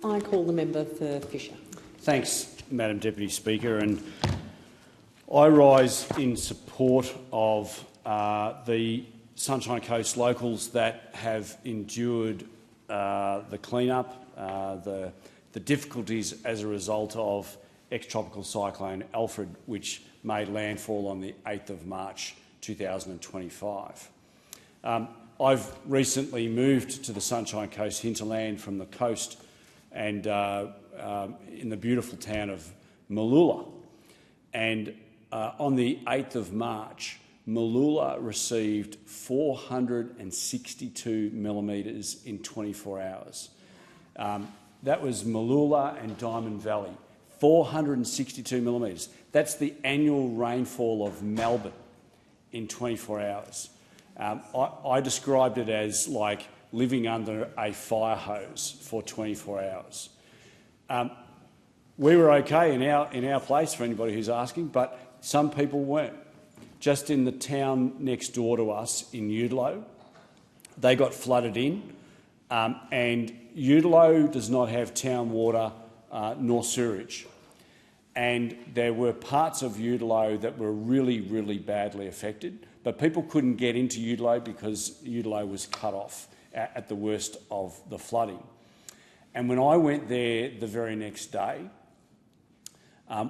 I call the member for Fisher. Thanks, Madam Deputy Speaker. And I rise in support of the Sunshine Coast locals that have endured the clean-up, the difficulties as a result of ex-tropical cyclone Alfred, which made landfall on the 8th of March 2025. I've recently moved to the Sunshine Coast hinterland from the coast and in the beautiful town of Mooloolah. And on the 8th of March, Mooloolah received 462 millimetres in 24 hours. That was Mooloolah and Diamond Valley, 462 millimetres. That's the annual rainfall of Melbourne in 24 hours. I described it as like living under a fire hose for 24 hours. We were okay in our place, for anybody who's asking, but some people weren't. Just in the town next door to us in Udalo, they got flooded in, and Udalo does not have town water nor sewerage. And there were parts of Udalo that were really, really badly affected, but people couldn't get into Udalo because Udalo was cut off at the worst of the flooding. And when I went there the very next day,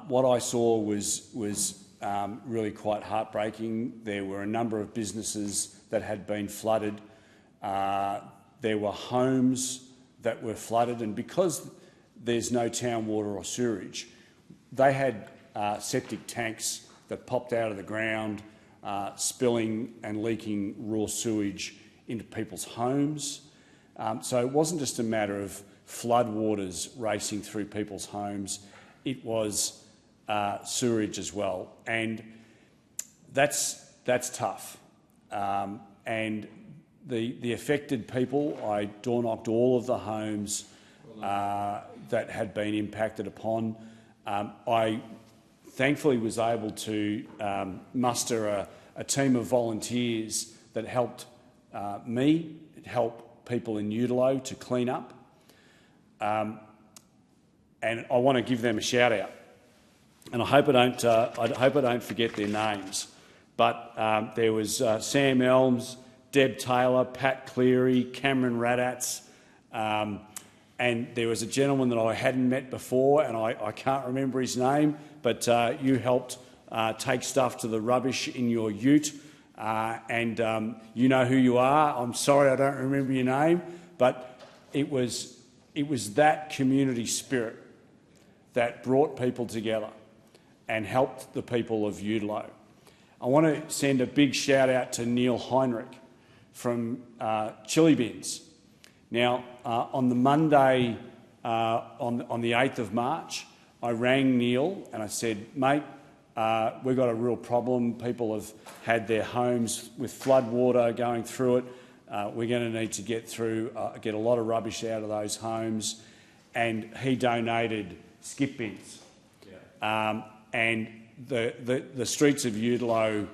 what I saw was really quite heartbreaking. There were a number of businesses that had been flooded. There were homes that were flooded, and because there's no town water or sewerage, they had septic tanks that popped out of the ground, spilling and leaking raw sewage into people's homes. So it wasn't just a matter of floodwaters racing through people's homes, it was sewerage as well, and that's tough. And the affected people, I door-knocked all of the homes that had been impacted upon. I thankfully was able to muster a team of volunteers that helped me, help people in Udalo to clean up, and I want to give them a shout out. And I hope I don't forget their names. But there was Sam Elms, Deb Taylor, Pat Cleary, Cameron Radats, and there was a gentleman that I hadn't met before, and I can't remember his name, but you helped take stuff to the rubbish in your ute, and you know who you are. I'm sorry I don't remember your name, but it was that community spirit that brought people together and helped the people of Udalo. I want to send a big shout out to Neil Heinrich from Chili Bins. Now, on the Monday, on the 8th of March, I rang Neil and I said, mate, we've got a real problem. People have had their homes with flood water going through it. We're going to need to get a lot of rubbish out of those homes. And he donated skip bins. Yeah. And the streets of Udalo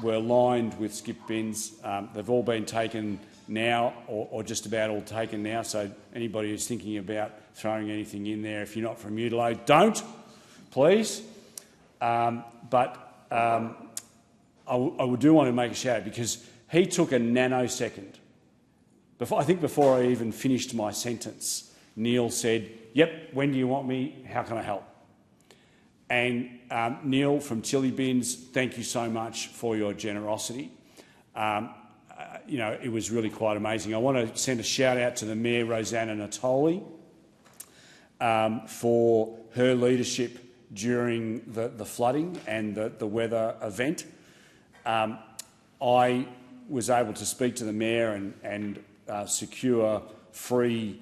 were lined with skip bins. They've all been taken now, or just about all taken now, so anybody who's thinking about throwing anything in there, if you're not from Udalo, don't, please. But I do want to make a shout out because he took a nanosecond. I think before I even finished my sentence, Neil said, yep, when do you want me? How can I help? And Neil from Chili Bins, thank you so much for your generosity. You know, it was really quite amazing. I want to send a shout out to the Mayor, Rosanna Natoli, for her leadership during the flooding and the weather event. I was able to speak to the Mayor and secure free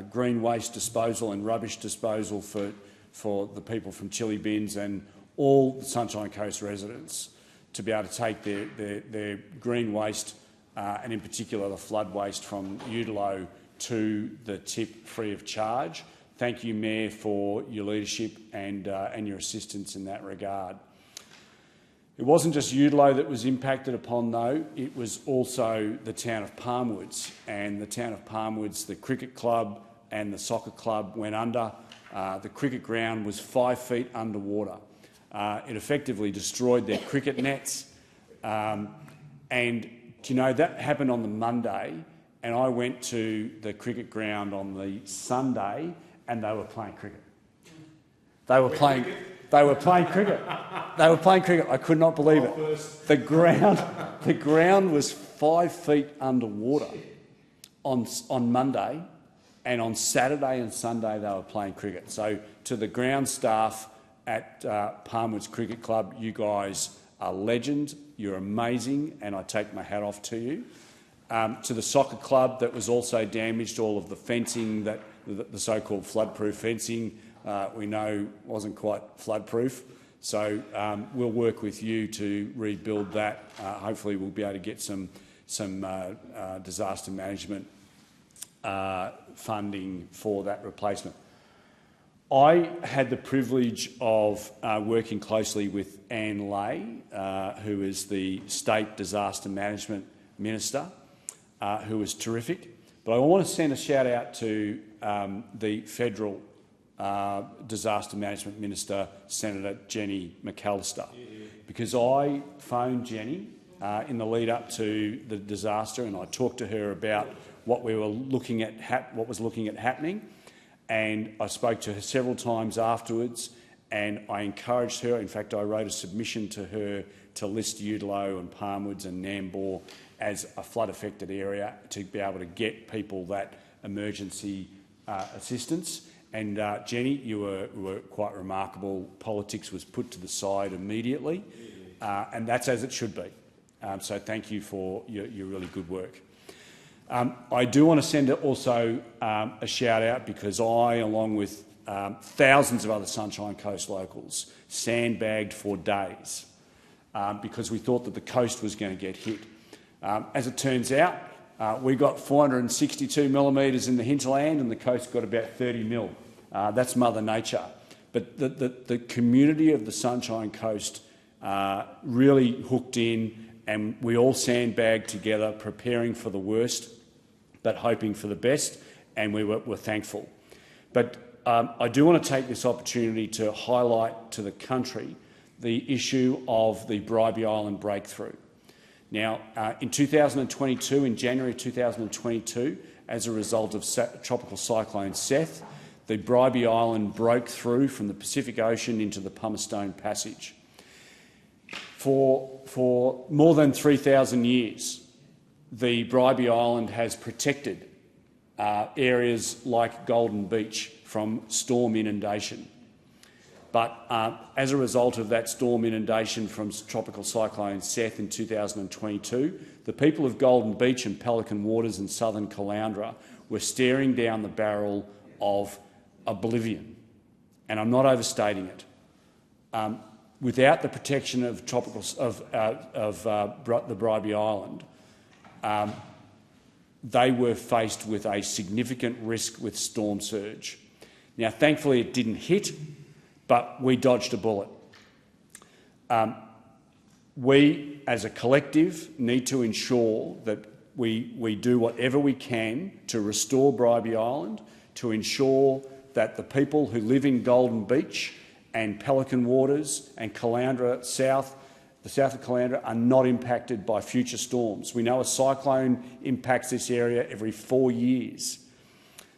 green waste disposal and rubbish disposal for the people from Chili Bins and all the Sunshine Coast residents to be able to take their green waste and in particular the flood waste from Udalo to the tip free of charge. Thank you, Mayor, for your leadership and your assistance in that regard. It wasn't just Udalo that was impacted upon, though. It was also the town of Palmwoods. And the town of Palmwoods, the cricket club, and the soccer club went under. The cricket ground was 5 feet underwater. It effectively destroyed their cricket nets. And, you know, that happened on the Monday, and I went to the cricket ground on the Sunday, and they were playing cricket. They were playing cricket. They were playing cricket. I could not believe it. The ground was 5 feet underwater on Monday, and on Saturday and Sunday they were playing cricket. So to the ground staff at Palmwoods Cricket Club, you guys are legends. You're amazing, and I take my hat off to you. To the soccer club that was also damaged, all of the fencing, the so-called floodproof fencing, we know wasn't quite floodproof. So we'll work with you to rebuild that. Hopefully we'll be able to get some disaster management funding for that replacement. I had the privilege of working closely with Anne Ley, who is the State Disaster Management Minister, who was terrific. But I want to send a shout out to the Federal Disaster Management Minister, Senator Jenny McAllister, because I phoned Jenny in the lead up to the disaster, and I talked to her about what we were looking at, what was happening, and I spoke to her several times afterwards, and I encouraged her. In fact, I wrote a submission to her to list Udalo and Palmwoods and Nambour as a flood-affected area to be able to get people that emergency assistance. And Jenny, you were quite remarkable. Politics was put to the side immediately, and that's as it should be. So thank you for your really good work. I do want to send also a shout out because I, along with thousands of other Sunshine Coast locals, sandbagged for days because we thought that the coast was going to get hit. As it turns out, we got 462 millimetres in the hinterland and the coast got about 30 mil. That's Mother Nature. But the community of the Sunshine Coast really hooked in, and we all sandbagged together, preparing for the worst but hoping for the best, and we were thankful. But I do want to take this opportunity to highlight to the country the issue of the Bribie Island breakthrough. Now, in 2022, in January 2022, as a result of Tropical Cyclone Seth, the Bribie Island broke through from the Pacific Ocean into the Pumice-Stone Passage. For more than 3,000 years, the Bribie Island has protected areas like Golden Beach from storm inundation. But as a result of that storm inundation from Tropical Cyclone Seth in 2022, the people of Golden Beach and Pelican Waters in southern Caloundra were staring down the barrel of oblivion. And I'm not overstating it. Without the protection of the Bribie Island, they were faced with a significant risk with storm surge. Now, thankfully, it didn't hit, but we dodged a bullet. We, as a collective, need to ensure that we do whatever we can to restore Bribie Island, to ensure that the people who live in Golden Beach and Pelican Waters and Caloundra South, the south of Caloundra, are not impacted by future storms. We know a cyclone impacts this area every 4 years.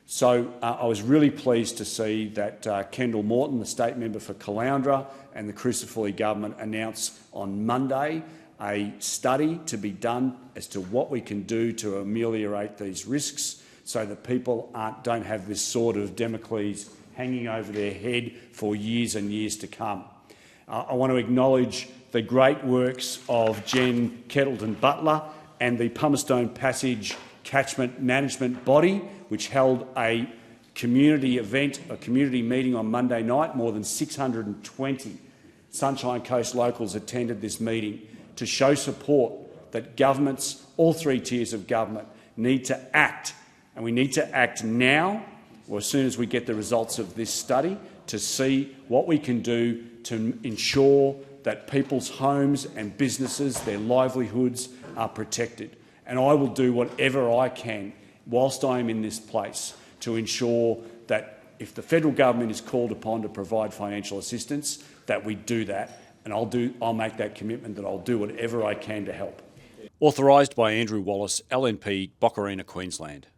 So I was really pleased to see that Kendall Morton, the state member for Caloundra, and the Crisafulli government announce on Monday a study to be done as to what we can do to ameliorate these risks so that people don't have this sort of Damocles hanging over their head for years and years to come. I want to acknowledge the great works of Jen Kettleton-Butler and the Pumice-Stone Passage Catchment Management Body, which held a community event, a community meeting on Monday night. More than 620 Sunshine Coast locals attended this meeting to show support that governments, all three tiers of government, need to act. And we need to act now, or as soon as we get the results of this study, to see what we can do to ensure that people's homes and businesses, their livelihoods, are protected. And I will do whatever I can whilst I am in this place to ensure that if the federal government is called upon to provide financial assistance, that we do that. And I'll make that commitment that I'll do whatever I can to help. Authorised by Andrew Wallace, LNP, Boccarina, Queensland.